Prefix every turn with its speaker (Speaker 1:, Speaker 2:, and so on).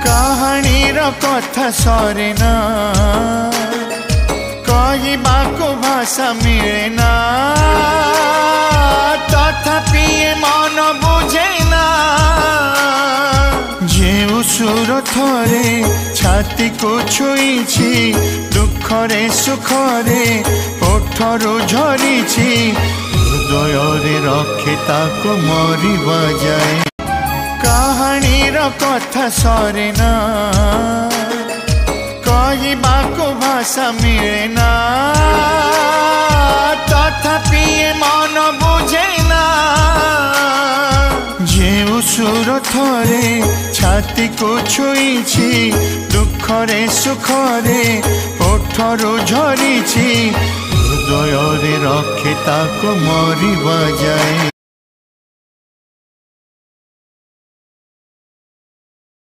Speaker 1: कहानीर कथा सरे ना कहबाको भाषा मिले ना तथापि मन बुझे ना जो सुर थरे छाती को छुईछि दुखरे सुखरे ओठरू झरी हृदय रखे ताको मरिबा जाए कहानीर कथा सरे ना कहबाको भाषा मिले ना तथापि मन बुझे ना जो सुर थरे छाती को छुईछि दुखरे सुखरे ओठरू झरी हृदय रखे ताको मरिबा जाए।